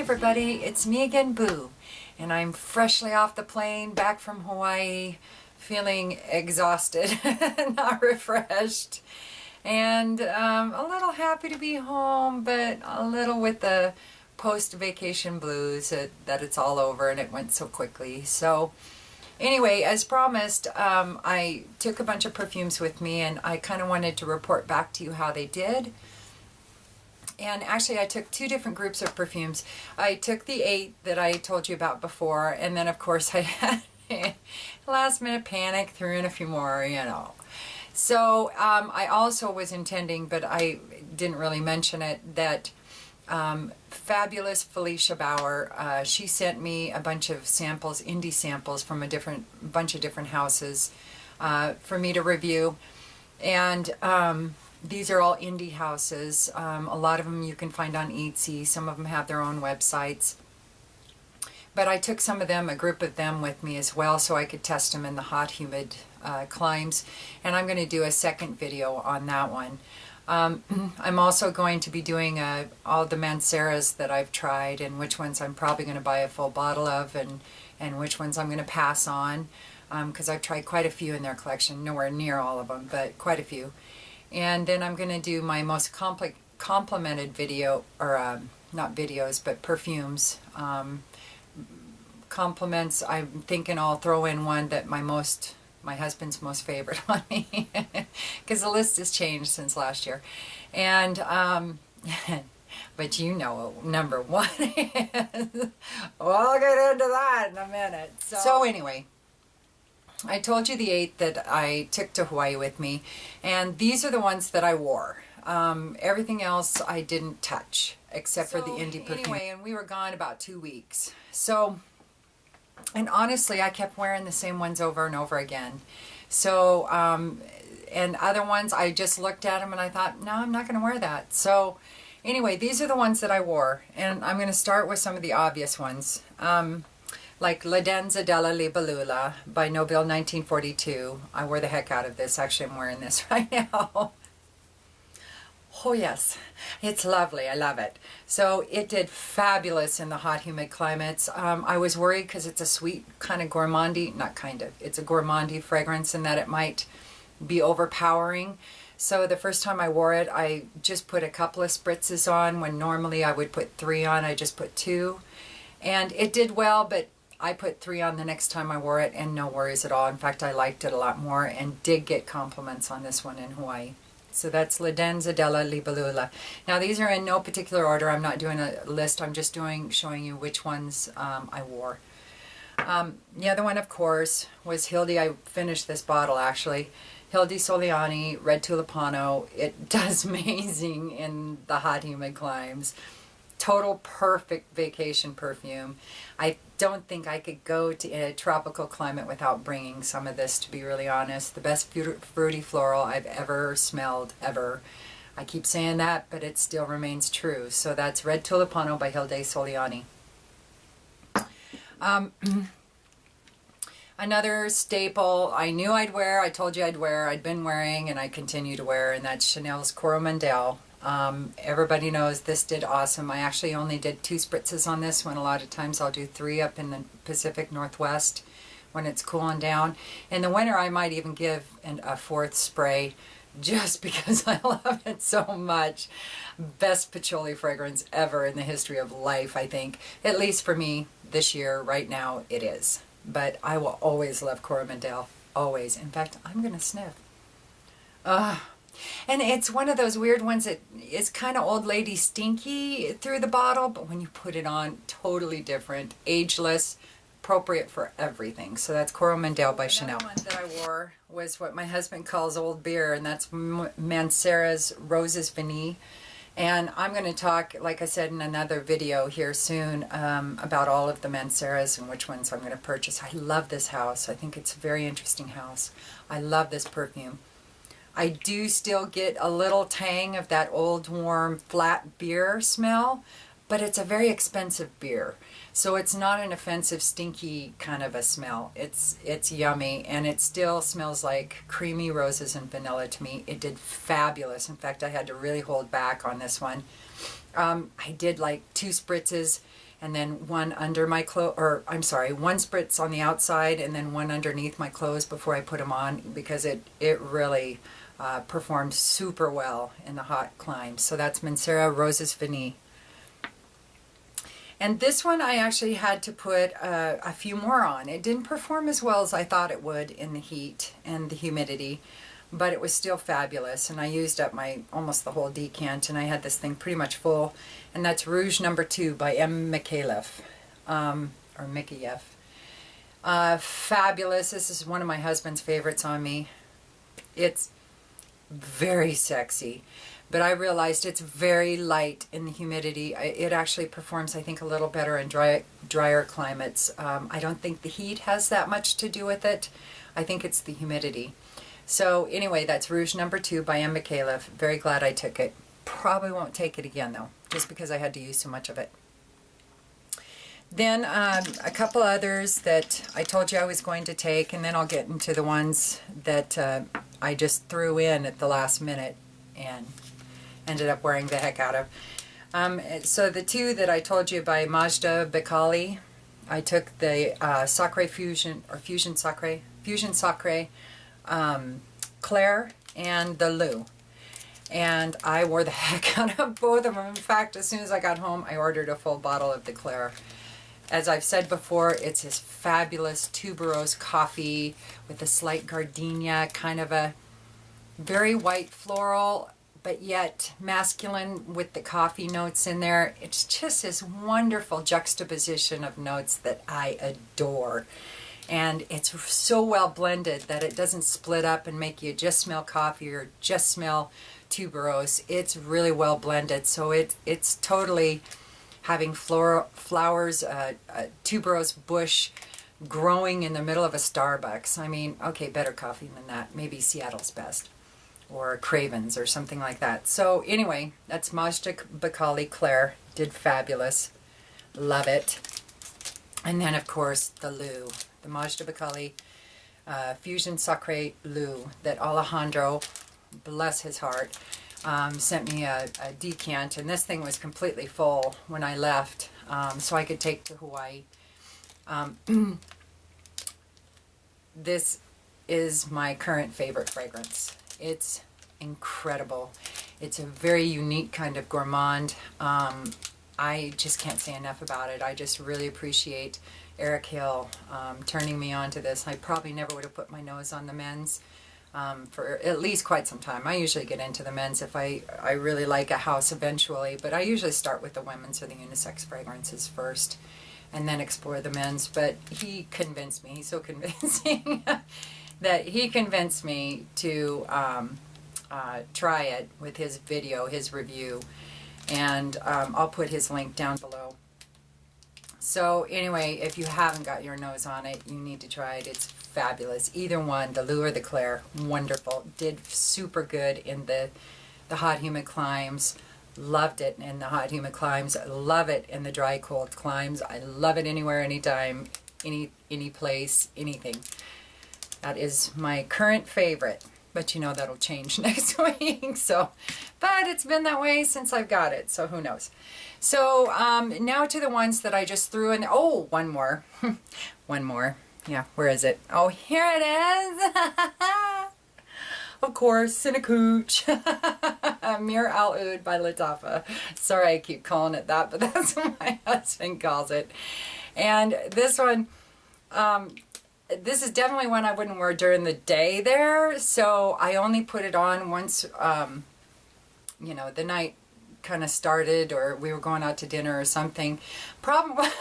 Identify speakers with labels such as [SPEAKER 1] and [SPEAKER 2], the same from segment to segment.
[SPEAKER 1] everybody, it's me again, Boo, and I'm freshly off the plane back from Hawaii, feeling exhausted, not refreshed, and a little happy to be home, but a little with the post-vacation blues that it's all over and it went so quickly. So anyway, as promised, I took a bunch of perfumes with me, and I kind of wanted to report back to you how they did. And actually, I took two different groups of perfumes. I took the 8 that I told you about before, and then of course I had last minute panic, threw in a few more, you know. So I also was intending, but I didn't really mention it, that fabulous Felicia Bauer, she sent me a bunch of samples, indie samples from a bunch of different houses for me to review. And these are all indie houses. A lot of them you can find on Etsy. Some of them have their own websites. But I took some of them, a group of them with me as well, so I could test them in the hot, humid climes. And I'm going to do a second video on that one. I'm also going to be doing all the Manceras that I've tried, and which ones I'm probably going to buy a full bottle of, and which ones I'm going to pass on, because I've tried quite a few in their collection, nowhere near all of them, but quite a few. And then I'm going to do my most complimented video, or not videos, but perfumes. Compliments, I'm thinking I'll throw in one that my husband's most favorite on me, because the list has changed since last year. And but you know what number one is. Well, I'll get into that in a minute. So anyway, I told you the 8 that I took to Hawaii with me, and these are the ones that I wore. Everything else I didn't touch, except for the indie perfume. Anyway, and we were gone about 2 weeks. So, and honestly, I kept wearing the same ones over and over again. So, and other ones, I just looked at them and I thought, no, I'm not going to wear that. So, anyway, these are the ones that I wore, and I'm going to start with some of the obvious ones. Like La Danza della Libellula by Nobile 1942. I wore the heck out of this. Actually, I'm wearing this right now. Oh yes, it's lovely. I love it. So it did fabulous in the hot, humid climates. I was worried because it's a sweet kind of gourmandy, it's a gourmandy fragrance, and that it might be overpowering. So the first time I wore it, I just put a couple of spritzes on, when normally I would put 3 on. I just put 2. And it did well, but I put 3 on the next time I wore it, and no worries at all. In fact, I liked it a lot more and did get compliments on this one in Hawaii. So that's La Danza della Libellula. Now these are in no particular order. I'm not doing a list. I'm just showing you which ones I wore. The other one, of course, was Hildi. I finished this bottle actually. Hildi Soliani Red Tulipano. It does amazing in the hot, humid climes. Total perfect vacation perfume. I don't think I could go to a tropical climate without bringing some of this, to be really honest. The best fruity floral I've ever smelled, ever. I keep saying that, but it still remains true. So that's Red Tulipano by Hilde Soliani. Another staple I knew I'd wear, I told you I'd wear, I'd been wearing, and I continue to wear, and that's Chanel's Coromandel. Everybody knows this did awesome. I actually only did 2 spritzes on this one. A lot of times I'll do 3 up in the Pacific Northwest when it's cooling down. In the winter I might even give a 4th spray, just because I love it so much. Best patchouli fragrance ever in the history of life, I think. At least for me this year, right now, it is. But I will always love Coromandel. Always. In fact, I'm going to sniff. And it's one of those weird ones that is kind of old lady stinky through the bottle, but when you put it on, totally different, ageless, appropriate for everything. So that's Coromandel by Chanel. Another one that I wore was what my husband calls old beer, and that's Mancera's Roses Vanille. And I'm going to talk, like I said, in another video here soon about all of the Manceras and which ones I'm going to purchase. I love this house. I think it's a very interesting house. I love this perfume. I do still get a little tang of that old, warm, flat beer smell, but it's a very expensive beer. So it's not an offensive, stinky kind of a smell. It's yummy, and it still smells like creamy roses and vanilla to me. It did fabulous. In fact, I had to really hold back on this one. I did like 2 spritzes, and then one under my clothes, or I'm sorry, one spritz on the outside and then one underneath my clothes before I put them on, because it really performed super well in the hot climes. So that's Mancera Roses Vanille. And this one I actually had to put a few more on. It didn't perform as well as I thought it would in the heat and the humidity, but it was still fabulous. And I used up almost the whole decant, and I had this thing pretty much full. And that's Rouge No. 2 by M. Mikhailov, or Mikhayev. Fabulous. This is one of my husband's favorites on me. It's very sexy, but I realized it's very light in the humidity. It actually performs, I think, a little better in drier climates. I don't think the heat has that much to do with it. I think it's the humidity. So anyway, that's Rouge No. 2 by M. Mikhailov. Very glad I took it. Probably won't take it again though, just because I had to use so much of it. Then a couple others that I told you I was going to take, and then I'll get into the ones that I just threw in at the last minute and ended up wearing the heck out of. So the two that I told you by Majda Bakali, I took the Sacre Fusion, or Fusion Sacre Claire, and the Lou. And I wore the heck out of both of them. In fact, as soon as I got home, I ordered a full bottle of the Claire. As I've said before, it's this fabulous tuberose coffee with a slight gardenia, kind of a very white floral, but yet masculine with the coffee notes in there. It's just this wonderful juxtaposition of notes that I adore. And it's so well blended that it doesn't split up and make you just smell coffee or just smell tuberose. It's really well blended, so it's totally having flowers, a tuberose bush growing in the middle of a Starbucks. I mean, okay, better coffee than that. Maybe Seattle's Best or Craven's or something like that. So anyway, that's Majda Bakali Claire. Did fabulous. Love it. And then, of course, the Lou. The Majda Bakali Fusion Sacre Lou that Alejandro, bless his heart, sent me a decant, and this thing was completely full when I left, so I could take to Hawaii. This is my current favorite fragrance. It's incredible. It's a very unique kind of gourmand. I just can't say enough about it. I just really appreciate Eric Hill turning me on to this. I probably never would have put my nose on the men's for at least quite some time. I usually get into the men's if I really like a house eventually, but I usually start with the women's or the unisex fragrances first and then explore the men's. But he convinced me, he's so convincing, that he convinced me to try it with his video, his review, and I'll put his link down below. So anyway, if you haven't got your nose on it, you need to try it. It's fabulous. Either one, the Lou or the Claire, wonderful. Did super good in the hot, humid climes. Loved it in the hot, humid climes. Love it in the dry, cold climes. I love it anywhere, anytime, any place, anything. That is my current favorite. But you know that'll change next week. So, but it's been that way since I've got it, so who knows. So now to the ones that I just threw in. Oh, one more. One more. Yeah, where is it? Oh, here it is. Of course, in a cooch. Mir Al Oud by Lattafa. Sorry I keep calling it that, but that's what my husband calls it. And this one, this is definitely one I wouldn't wear during the day there, so I only put it on once, you know, the night kind of started or we were going out to dinner or something. Problem was,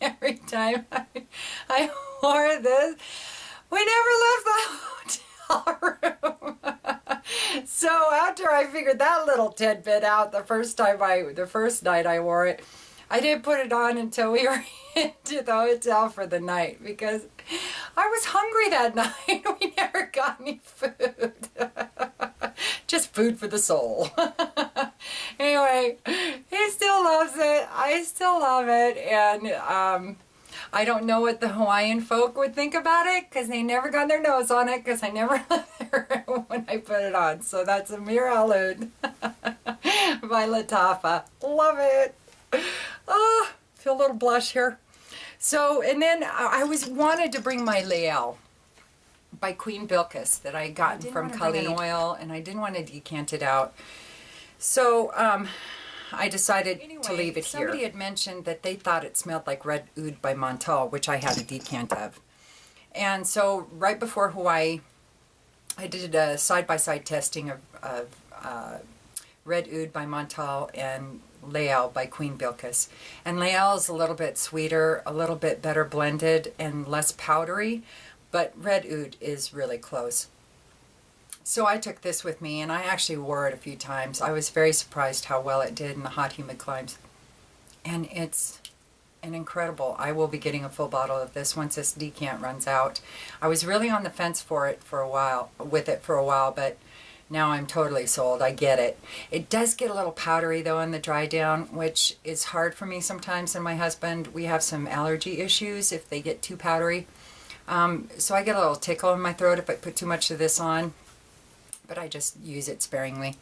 [SPEAKER 1] every time I wore this, we never left the hotel room. So after I figured that little tidbit out the first night I wore it, I didn't put it on until we were into the hotel for the night because I was hungry that night. We never got any food. Just food for the soul. Anyway, he still loves it. I still love it. And I don't know what the Hawaiian folk would think about it because they never got their nose on it because I never left there when I put it on. So that's a Mir Al Oud by Lattafa. Love it. Oh, feel a little blush here. So, and then I wanted to bring my Lael by Queen Bilquis that I had gotten from Kali Oil, and I didn't want to decant it out. So I decided to leave it here. Somebody had mentioned that they thought it smelled like Red Oud by Montal, which I had a decant of. And so right before Hawaii, I did a side-by-side testing of Red Oud by Montal and Lael by Queen Bilquis. And Lael is a little bit sweeter, a little bit better blended, and less powdery, but Red Oud is really close. So I took this with me, and I actually wore it a few times. I was very surprised how well it did in the hot, humid climes. And it's an incredible. I will be getting a full bottle of this once this decant runs out. I was really on the fence with it for a while, but now I'm totally sold. I get it. It does get a little powdery though in the dry down, which is hard for me sometimes and my husband. We have some allergy issues if they get too powdery. So I get a little tickle in my throat if I put too much of this on, but I just use it sparingly.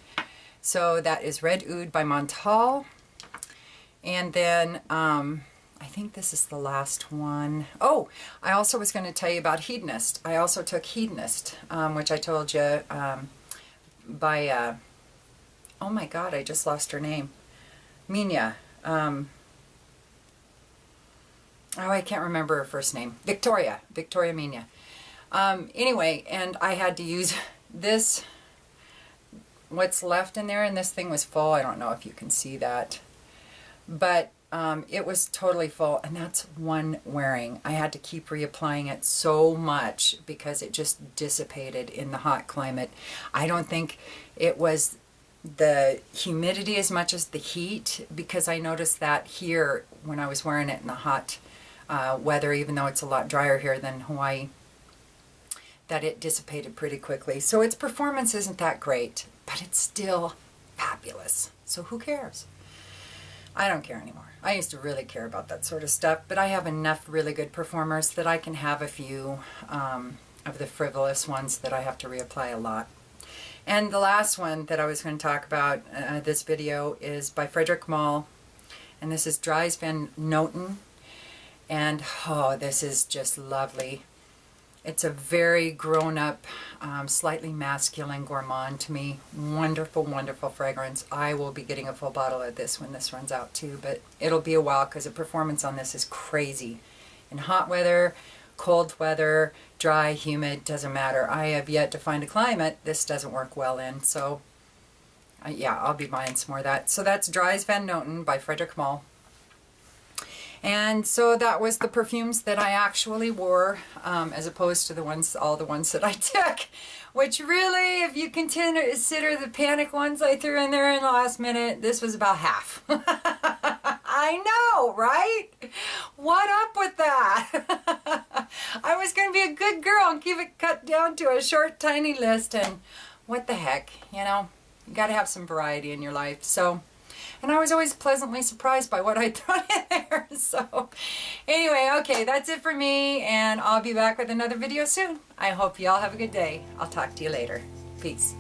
[SPEAKER 1] So that is Red Oud by Montal. And then I think this is the last one. Oh, I also was going to tell you about Hedonist. I also took Hedonist, which I told you by, oh my God, I just lost her name. Mina. Oh, I can't remember her first name. Victoria Mina. Anyway, and I had to use this, what's left in there, and this thing was full. I don't know if you can see that. But it was totally full, and that's one wearing. I had to keep reapplying it so much because it just dissipated in the hot climate. I don't think it was the humidity as much as the heat, because I noticed that here when I was wearing it in the hot weather, even though it's a lot drier here than Hawaii, that it dissipated pretty quickly. So its performance isn't that great, but it's still fabulous. So who cares? I don't care anymore. I used to really care about that sort of stuff, but I have enough really good performers that I can have a few of the frivolous ones that I have to reapply a lot. And the last one that I was going to talk about this video is by Frederick Malle, and this is Dries Van Noten, and oh, this is just lovely. It's a very grown-up, slightly masculine gourmand to me. Wonderful, wonderful fragrance. I will be getting a full bottle of this when this runs out too, but it'll be a while because the performance on this is crazy. In hot weather, cold weather, dry, humid, doesn't matter. I have yet to find a climate this doesn't work well in, so yeah, I'll be buying some more of that. So that's Dries Van Noten by Frederick Malle. And so that was the perfumes that I actually wore, as opposed to all the ones that I took, which really, if you consider the panic ones I threw in there in the last minute, this was about half. I know, right? What up with that? I was going to be a good girl and keep it cut down to a short, tiny list, and what the heck, you know, you got to have some variety in your life. So. And I was always pleasantly surprised by what I'd thrown in there. So anyway, okay, that's it for me, and I'll be back with another video soon. I hope you all have a good day. I'll talk to you later. Peace.